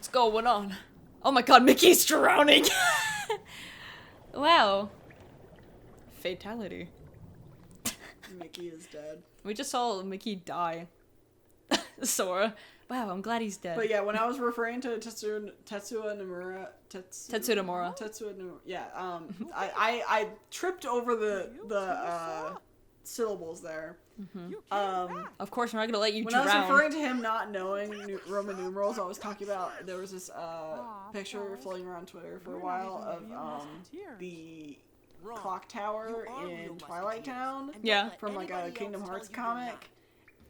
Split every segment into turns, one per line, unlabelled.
What's going on? Oh my god, Mickey's drowning! Wow. Fatality.
Mickey is dead.
We just saw Mickey die. Sora. Wow, I'm glad he's dead.
But yeah, when I was referring to Tetsuya Nomura,
Tetsuya
Nomura, yeah, I tripped over the syllables there.
Of course, we're not gonna let you
when
drown.
I was referring to him not knowing Roman numerals, I was talking about there was this picture floating around Twitter for a while of the clock tower in Twilight Town.
Yeah.
From like a Kingdom Hearts comic.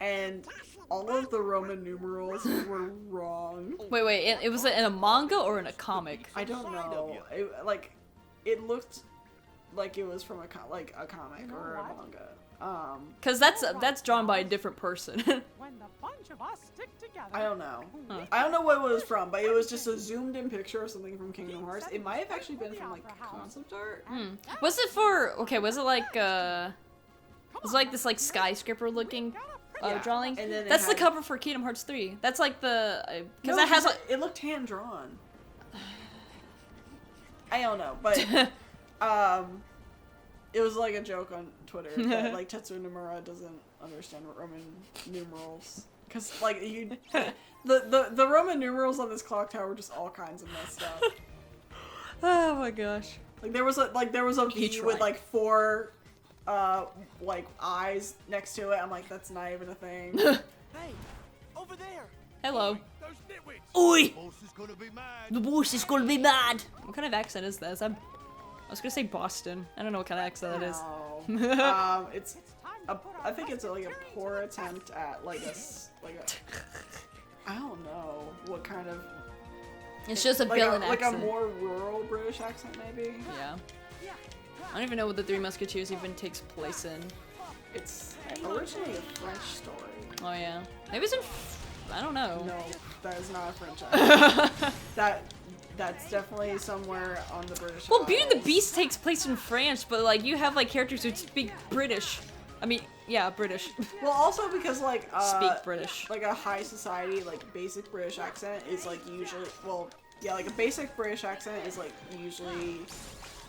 And all of the Roman numerals were wrong.
Wait, it was in a manga or in a comic?
I don't know. It looked like it was from a comic or a manga.
Cause that's drawn by a different person.
I don't know.
Huh.
I don't know what it was from, but it was just a zoomed in picture of something from Kingdom Hearts. It might have actually been from like concept art.
Was it for? Okay, was it like was it like this like skyscraper looking drawing?
And then
that's the cover for Kingdom Hearts 3. That's like the because
no,
that has
it looked hand drawn. I don't know, but it was like a joke on Twitter that like Tetsuya Nomura doesn't understand Roman numerals because like the Roman numerals on this clock tower were just all kinds of messed up.
Oh my gosh!
Like there was a V with like 4 like eyes next to it. I'm like, that's not even a thing.
Hey, over there.
Hello.
Those nitwits.
Oi!
The boss is gonna be mad.
The boss is gonna be mad. What kind of accent is this? I was gonna say Boston. I don't know what kind of accent that is.
No. I think it's like a poor attempt at like a I don't know what kind of.
It's just a
like
villain
like
accent.
a more rural British accent, maybe.
Yeah. I don't even know what the Three Musketeers even takes place in.
It's originally a French story.
Oh yeah. Maybe it's in. I don't know.
No, that is not a French accent. That's definitely somewhere on the British.
Well, Beauty and the
Isles.
Beast takes place in France, but like you have like characters who speak British. I mean, yeah, British.
Well, also because like
Speak British.
like a high society like basic British accent is like usually like a basic British accent is like usually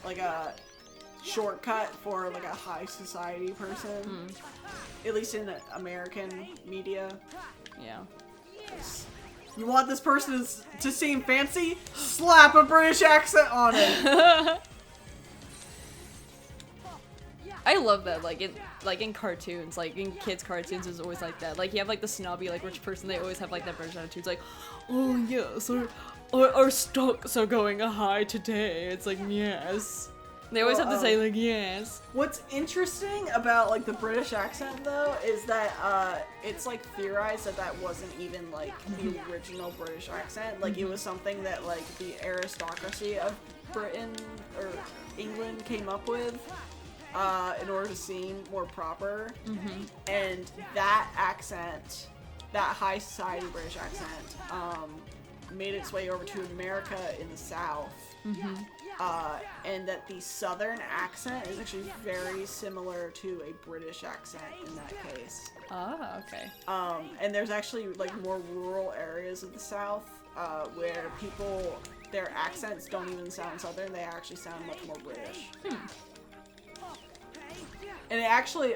like a shortcut for like a high society person, at least in American media.
Yeah.
You want this person to seem fancy? Slap a British accent on it.
I love that. Like in cartoons, like in kids' cartoons, is always like that. Like you have like the snobby like rich person. They always have like that British attitude. It's like, oh yes, our stocks are going high today. It's like yes. They always have to say like yes.
What's interesting about like the British accent though is that it's like theorized that wasn't even like the original British accent. Like it was something that like the aristocracy of Britain or England came up with in order to seem more proper. And that accent, that high society British accent, made its way over to America in the South. And that the Southern accent is actually very similar to a British accent in that case.
Ah, okay.
And there's actually like more rural areas of the South where people, their accents don't even sound Southern, they actually sound much more British. And it actually,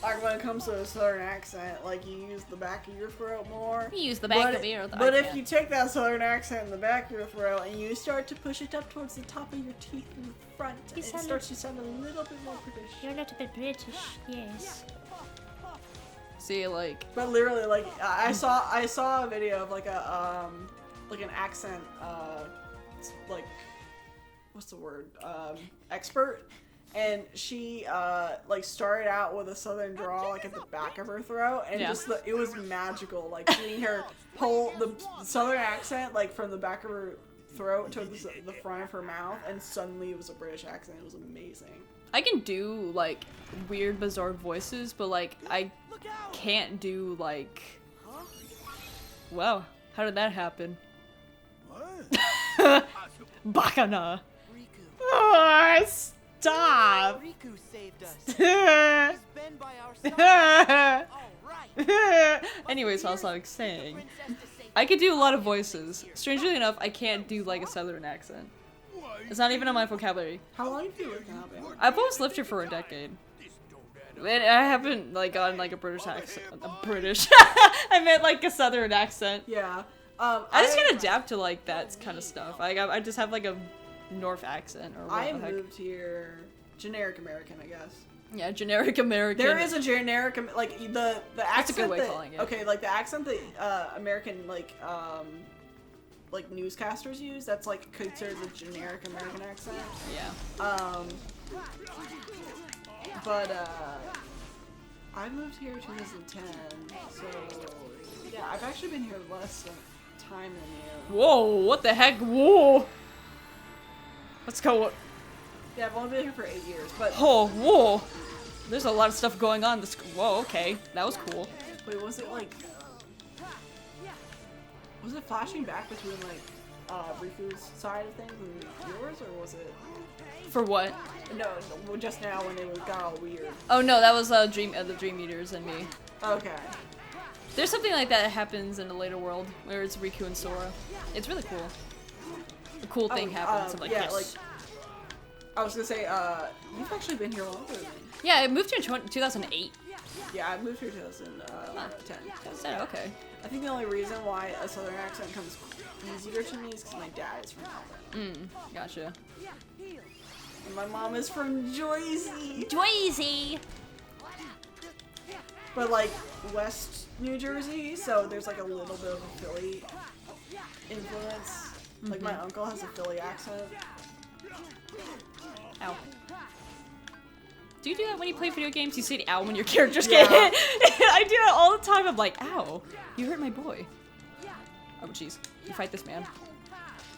like when it comes to a Southern accent, like you use the back of your throat more.
You use the back of your throat.
But if you take that Southern accent in the back of your throat and you start to push it up towards the top of your teeth in the front, it starts to sound a little bit more British.
You're a little bit British, yes.
See, like.
But literally, like I saw a video of like a like an accent like what's the word expert. And she like started out with a southern drawl like at the back of her throat, and it was magical. Like seeing her pull the southern accent like from the back of her throat to the front of her mouth, and suddenly it was a British accent. It was amazing.
I can do like weird, bizarre voices, but like I can't do like. Wow, how did that happen? Bakana. Stop!
Riku saved us. He's been by our side. All right.
Anyways, I was like saying.
Princess to safety.
I could do a lot of voices. Strangely enough, I can't do like a southern accent. It's not even on my vocabulary.
How long have you lived in Alabama?
I've almost lived here for a decade. And I haven't like gotten like a British accent. I meant like a southern accent.
Yeah.
I just can adapt to like that kind of stuff. I just have like a North accent or
I
what the heck.
moved here, generic American, I guess.
Yeah, generic American.
There is a generic, like the accent.
That's a good way of
that,
calling it.
Okay, like the accent that American like newscasters use. That's like considered a generic American accent.
Yeah.
But I moved here in 2010, so yeah, I've actually been here less time than you.
Whoa! What the heck? Whoa! Let's go.
Yeah, I've only been here for 8 years, but
Oh, whoa! There's a lot of stuff going on. This. Whoa. Okay, that was cool.
wait, was it like? Was it flashing back between like Rifu's side of things and yours, or was it?
For what?
No, just now when it got all weird.
Oh no, that was the Dream Eaters and me.
Okay.
There's something like that happens in the later world where it's Riku and Sora. It's really cool. A cool thing happens. I'm like,
yeah,
yes.
like I was gonna say, you've actually been here longer than me.
Yeah, I moved here in 2008.
Yeah, I moved here in 2010.
Oh, okay.
I think the only reason why a southern accent comes easier to me is because my dad is from Alabama.
Gotcha.
And my mom is from Jersey.
Jersey.
But like West New Jersey, so there's like a little bit of a Philly influence. Like my uncle has a Philly accent.
Ow. Do you do that when you play video games? You say ow when your characters get hit? I do that all the time. I'm like, ow, you hurt my boy. Oh, jeez. You fight this man.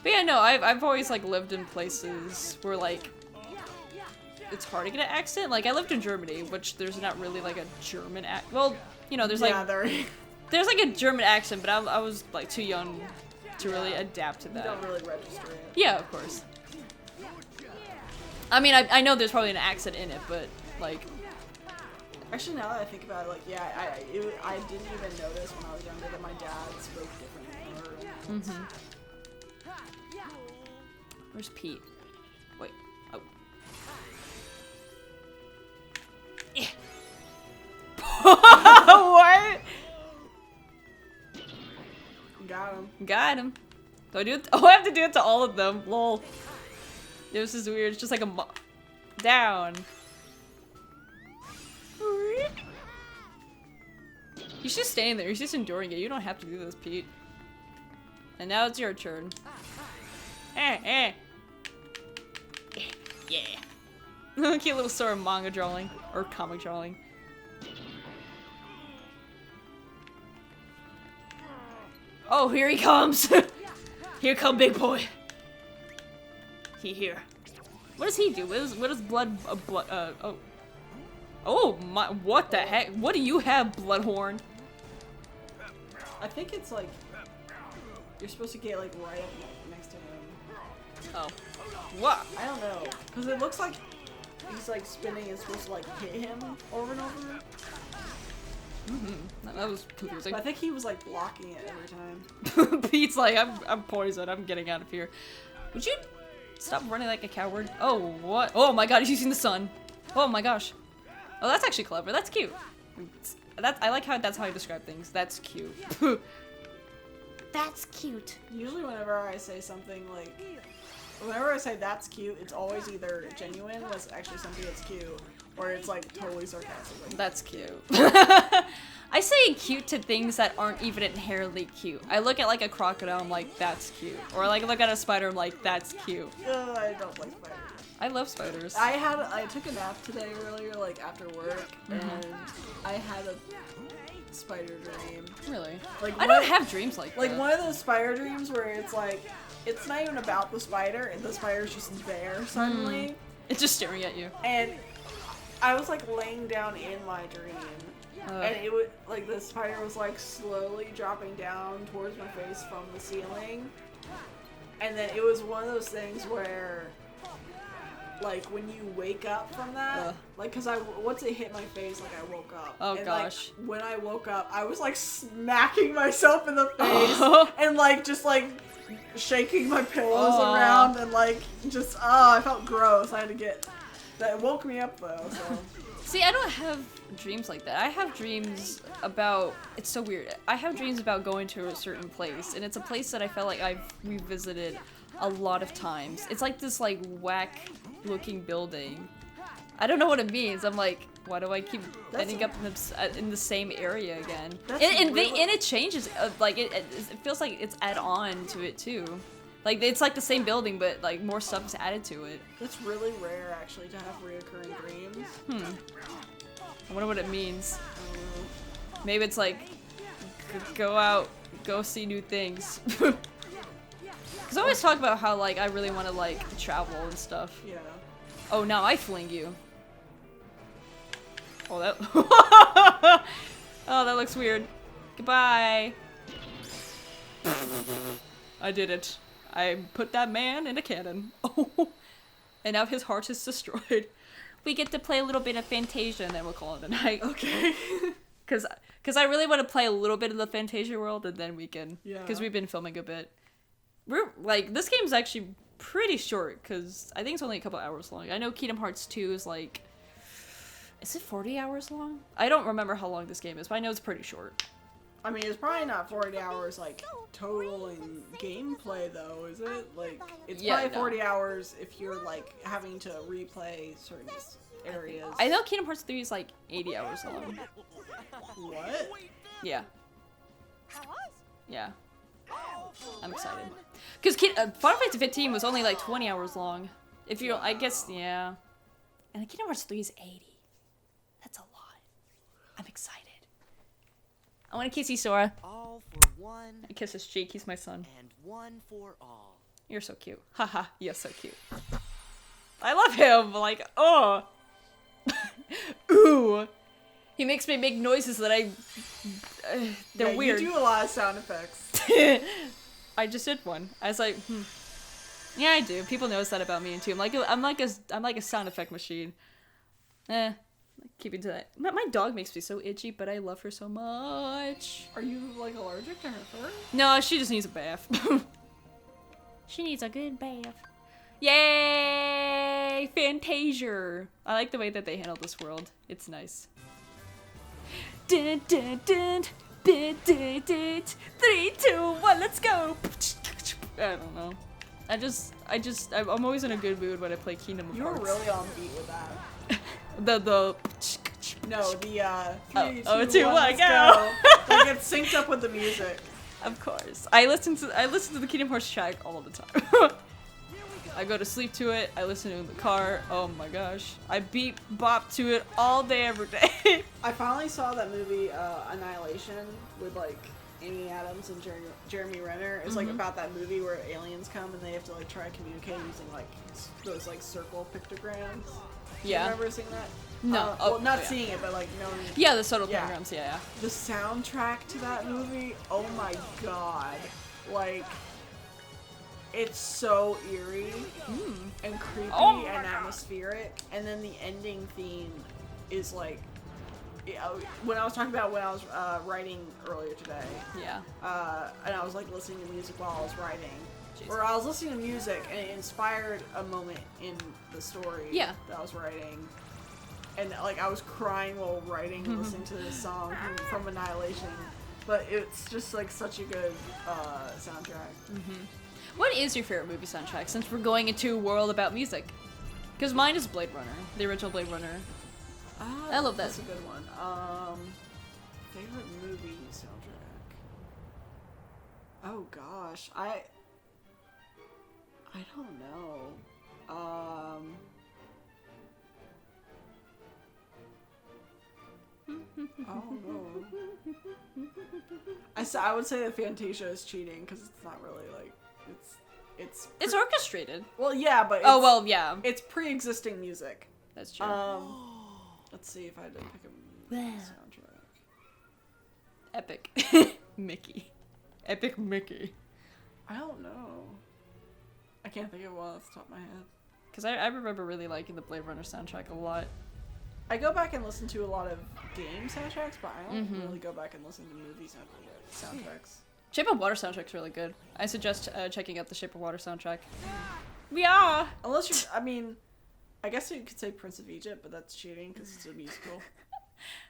But yeah, no, I've always like lived in places where like it's hard to get an accent. Like I lived in Germany, which there's not really like a German accent. Well, you know, there's like there's like a German accent, but I was like too young to really adapt to that.
You don't really register it.
Yeah, of course. I mean, I know there's probably an accent in it, but like.
Actually, now that I think about it, like, yeah, I didn't even notice when I was younger that my dad spoke differently.
Where's Pete? Wait. Oh. Yeah. What?
Got him.
Got him. Do I do it? Oh, I have to do it to all of them. Lol. This is weird. It's just like a down. He's just staying there. He's just enduring it. You don't have to do this, Pete. And now it's your turn. Yeah. Cute little sort of manga drawing. Or comic drawing. Oh, here he comes! Here come big boy. He here. What does he do? What is blood? Oh. Oh my! What the heck? What do you have, Bloodhorn?
I think it's like you're supposed to get like right up next to him.
Oh. What?
I don't know, because it looks like he's like spinning and supposed to like hit him over and over.
That was confusing.
But I think he was like blocking it every time.
Pete's like, I'm poisoned. I'm getting out of here. Would you stop running like a coward? Oh, what? Oh my god, he's using the sun. Oh my gosh. Oh, that's actually clever. That's cute. I like how that's how I describe things. That's cute.
That's cute.
Usually whenever I say something like, whenever I say that's cute, it's always either genuine, that's actually something that's cute, or it's like totally sarcastic. Like,
That's cute. I say cute to things that aren't even inherently cute. I look at like a crocodile, I'm like, that's cute. Or like look at a spider, I'm like, that's cute.
I don't like spiders.
I love spiders.
I took a nap today earlier, like after work, and I had a spider dream.
Really?
Like
I don't have dreams like that.
Like one of those spider dreams where it's like, it's not even about the spider, and the spider's just there suddenly.
It's just staring at you.
And I was like laying down in my dream, and it would like the spider was like slowly dropping down towards my face from the ceiling, and then it was one of those things where like when you wake up from that,
Ugh.
like, cause once it hit my face, like I woke up.
Oh,
and,
gosh.
Like, when I woke up, I was like smacking myself in the face and like just like shaking my pillows around and like just I felt gross. I had to get that. It woke me up though. So.
See, I don't have dreams like that. I have dreams about, it's so weird. I have dreams about going to a certain place, and it's a place that I felt like I've revisited a lot of times. It's like this like whack looking building. I don't know what it means. I'm like, why do I keep ending up in the same area again? And it changes. Like it feels like it's add on to it too. Like it's like the same building, but like more stuff is added to it.
That's really rare, actually, to have reoccurring dreams.
I wonder what it means. Maybe it's like go out, go see new things. Because I always talk about how like I really want to like travel and stuff.
Yeah.
Oh, now I fling you. Oh, that. Oh, that looks weird. Goodbye. I did it. I put that man in a cannon. Oh, and now his heart is destroyed. We get to play a little bit of Fantasia, and then we'll call it a night.
Okay.
Because I really want to play a little bit of the Fantasia world, and then we can.
Yeah.
Because we've been filming a bit. We're like, this game's actually pretty short, because I think it's only a couple hours long. I know Kingdom Hearts 2 is like, is it 40 hours long? I don't remember how long this game is, but I know it's pretty short.
I mean, it's probably not 40 hours, like, total in gameplay, though, is it? Like, it's probably 40 hours if you're, like, having to replay certain areas.
I know Kingdom Hearts 3 is like 80 hours long.
What?
Yeah. Yeah. I'm excited. Because Final Fantasy 15 was only like 20 hours long. If you, I guess, yeah. And the Kingdom Hearts 3 is 80. That's a lot. I'm excited. I want to kiss you, Sora.
All for one
I kiss his cheek. He's my son.
and one for all.
You're so cute. Haha, you're so cute. I love him. Like, oh. Ooh. He makes me make noises that they're weird.
You do a lot of sound effects.
I just did one. I was like, yeah, I do. People notice that about me too. I'm like a sound effect machine. Keeping to that. My dog makes me so itchy, but I love her so much.
Are you, like, allergic to her fur?
No, she just needs a bath.
She needs a good bath.
Yay! Fantasia! I like the way that they handle this world. It's nice. Dun, dun, dun, dun, dun, dun, 3, 2, 1, let's go! I don't know. I'm always in a good mood when I play Kingdom
You
Hearts.
were really on beat with that.
the
No, the, 3, 2,
2,
1,
1,
let's
go!
go. Like, it's synced up with the music.
Of course. I listen to the Kingdom Hearts track all the time. I go to sleep to it. I listen to it in the car. Oh my gosh. I beat bop to it all day, every day.
I finally saw that movie, Annihilation, with, like, Amy Adams and Jeremy Renner. It's, like, about that movie where aliens come and they have to, like, try to communicate using, like, those, like, circle pictograms.
Yeah.
You ever seen that?
No.
Well, not
yeah.
seeing it, but, like, knowing.
Yeah, the subtle
Yeah.
pentagrams, yeah.
The soundtrack to that movie, oh my god. Like, it's so eerie and creepy
Oh my
and
God.
atmospheric. And then the ending theme is like, when I was talking about when I was writing earlier today,
Yeah.
and I was like listening to music while I was writing,
Jeez.
or I was listening to music and it inspired a moment in the story
Yeah.
that I was writing. And like I was crying while writing and listening to this song from Annihilation. But it's just like such a good soundtrack.
What is your favorite movie soundtrack, since we're going into a world about music? Because mine is Blade Runner, the original Blade Runner. I love that.
That's a good one. Favorite movie soundtrack? Oh gosh, I don't know. Oh no. I would say that Fantasia is cheating because it's not really like
It's orchestrated.
well, yeah, but
Oh, well, yeah.
it's pre-existing music.
That's true.
Let's see if I had to pick a
Wow.
soundtrack.
Epic. Mickey. Epic Mickey.
I don't know. I can't think of one off the top of my head.
Because I remember really liking the Blade Runner soundtrack a lot.
I go back and listen to a lot of game soundtracks, but I don't really go back and listen to movie soundtracks.
Shape of Water soundtrack's really good. I suggest checking out the Shape of Water soundtrack. Yeah!
Unless you, I mean, I guess you could say Prince of Egypt, but that's cheating because it's a musical.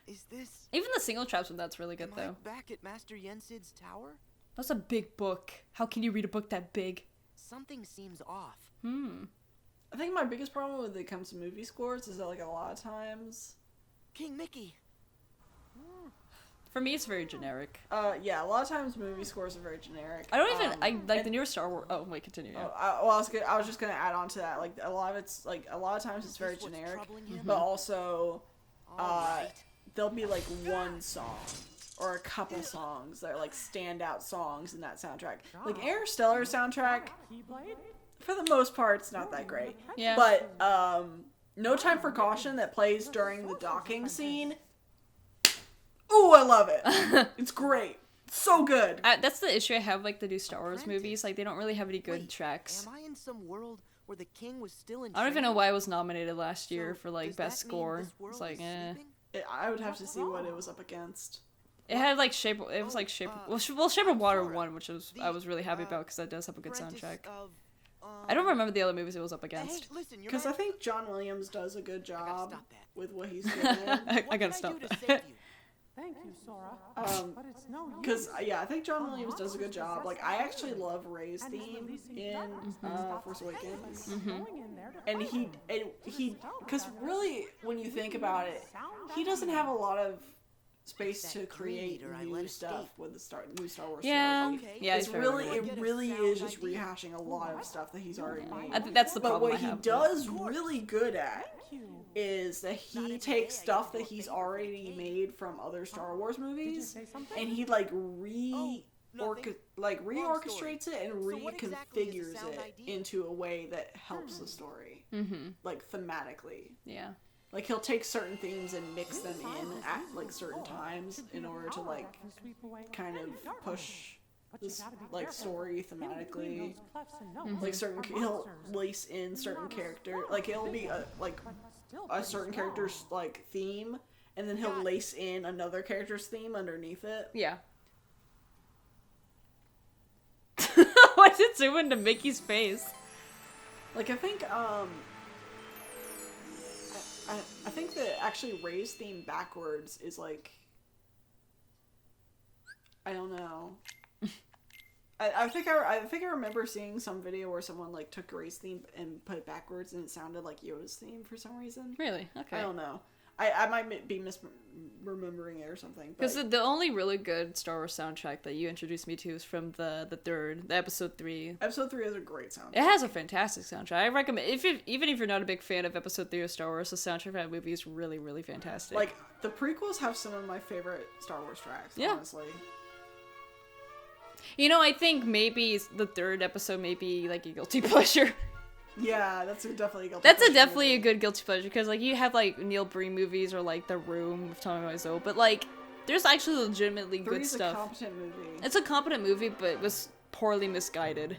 Is this...
Even the single traps with that's really good,
Am
though.
I back at Master Yensid's tower?
That's a big book. How can you read a book that big?
Something seems off.
I think my biggest problem when it comes to movie scores is that, like, a lot of times...
King Mickey!
For me, it's very generic.
Yeah, a lot of times movie scores are very generic.
I don't even, I like the newer Star Wars. Oh, wait, continue. Yeah.
I was just gonna add on to that. Like, a lot of times it's very
Is this what's
generic,
troubling him?
but also,
Alright.
there'll be, like, one song or a couple songs that are, like, standout songs in that soundtrack. Like, Interstellar soundtrack, for the most part, it's not that great.
Yeah.
But, No Time for Caution that plays during the docking scene. Ooh, I love it. It's great. So good.
That's the issue I have, like, the new Star Wars movies. Like, they don't really have any good
Wait,
tracks.
Am I in some world where the king was still in
I don't even know
training?
why I was nominated last year
So,
for, like,
does
best
that mean
score.
this world
It's like,
is
eh.
sleeping?
I would have to see what it was up against.
It had, like, Shape of Water 1, which I was really happy
the,
about, because that does have a good
Apprentice
soundtrack.
Of,
I don't remember the other movies it was up
Hey,
against.
listen, your
Because I
man-
think John Williams does a good job
stop that.
with what he's doing.
I
What
gotta
can
stop
do to
that.
save you?
Thank you, Sora. But it's no use.
Because, yeah, I think John Williams does a good job. Like, I actually love Rey's theme in Force Awakens. And he, because really, when you think about it, he doesn't have a lot of space
That
to create
creator I
new
let
stuff
escape.
with the new Star Wars
Yeah,
stories.
Okay.
yeah,
It's
he's very
really,
good.
it really is just rehashing a lot of stuff that he's already made.
I think that's the
But
problem
what
I
he
have.
does really good at is that he takes stuff that he's already made from other Star Wars movies and he like reorchestrates it and
So what exactly is a
reconfigures
sound
it
idea?
into a way that helps the story, like thematically.
Yeah.
Like he'll take certain themes and mix them in at like certain times in order to like kind of push this like story thematically. Like he'll lace in certain character, like it'll be a certain character's like theme, and then he'll lace in another character's theme underneath it.
Yeah. Why did it zoom into Mickey's face?
Like I think I think that actually Rey's theme backwards is like, I don't know. I think I remember seeing some video where someone like took Rey's theme and put it backwards and it sounded like Yoda's theme for some reason.
Really? Okay.
I don't know. I might be misremembering it or something.
Because the only really good Star Wars soundtrack that you introduced me to is from the episode 3.
Episode 3 is a great soundtrack.
It has a fantastic soundtrack. I recommend, even if you're not a big fan of episode 3 of Star Wars, the soundtrack for that movie is really, really fantastic.
Like, the prequels have some of my favorite Star Wars tracks,
Yeah.
honestly.
You know, I think maybe the 3rd episode may be like a guilty pleasure.
Yeah, that's definitely a guilty
That's
pleasure
definitely a
movie.
good guilty pleasure, because like you have like Neil Breen movies or like The Room with Tommy Wiseau, but like there's actually legitimately good
Three's
stuff.
a competent movie.
It's a competent movie, but it was poorly misguided.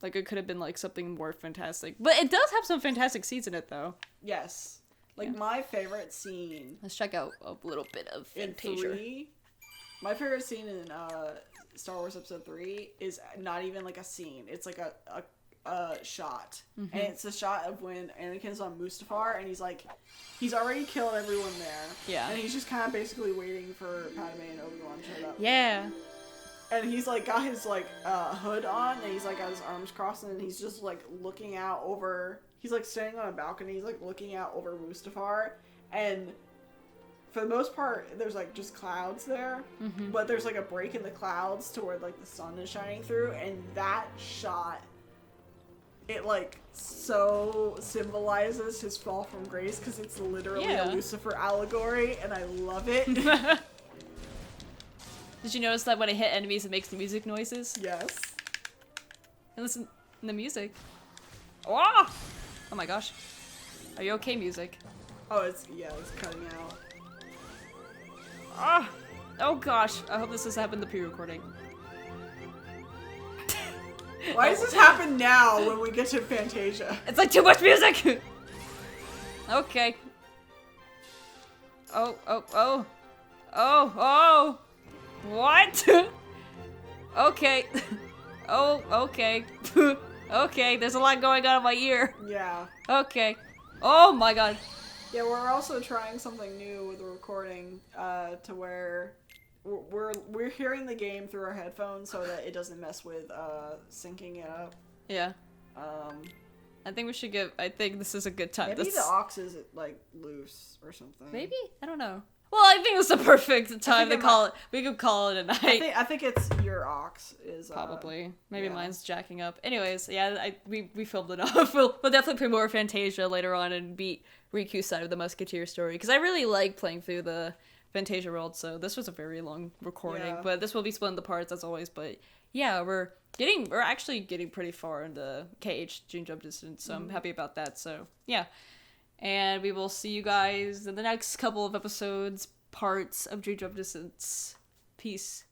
Like it could have been like something more fantastic, but it does have some fantastic scenes in it though.
Yes. Like, my favorite scene
Let's check out a little bit of
in
Fantasia.
3... My favorite scene in Star Wars Episode 3 is not even like a scene. It's like a shot. And it's a shot of when Anakin's on Mustafar and he's already killed everyone there.
Yeah.
And he's just kind of basically waiting for Padme and Obi-Wan to show up.
Yeah.
And he's like got his like hood on and he's like got his arms crossed and he's just like looking out over, he's like standing on a balcony, he's like looking out over Mustafar, and for the most part there's like just clouds there, but there's like a break in the clouds to where like the sun is shining through, and that shot, it like so symbolizes his fall from grace because it's literally
Yeah.
a Lucifer allegory, and I love it.
Did you notice that when it hit enemies, it makes the music noises?
Yes.
And listen to the music. Oh! Oh my gosh. Are you okay, music?
Oh, it's cutting out.
Ah! Oh gosh. I hope this has happened in the pre-recording.
Why does this happen now when we get to Fantasia?
It's like too much music! Okay. Oh. What? Okay. Oh, okay. Okay, there's a lot going on in my ear.
Yeah.
Okay. Oh my god.
Yeah, we're also trying something new with the recording, to where we're hearing the game through our headphones so that it doesn't mess with syncing it up.
Yeah. I think we should I think this is a good time.
Maybe the aux is like loose or something.
Maybe? I don't know. Well, I think it's the perfect time to call it. We could call it a night.
I think it's your aux is
probably. Maybe
yeah.
mine's jacking up. Anyways, yeah, we filmed enough. We'll definitely play more Fantasia later on and beat Riku's side of the Musketeer story because I really like playing through the Fantasia world. So this was a very long recording, but this will be split into parts as always. But yeah, we're actually getting pretty far into KH Dream Jump Distance, so I'm happy about that. So yeah. And we will see you guys in the next couple of episodes, parts of Dream Jump Distance. Peace.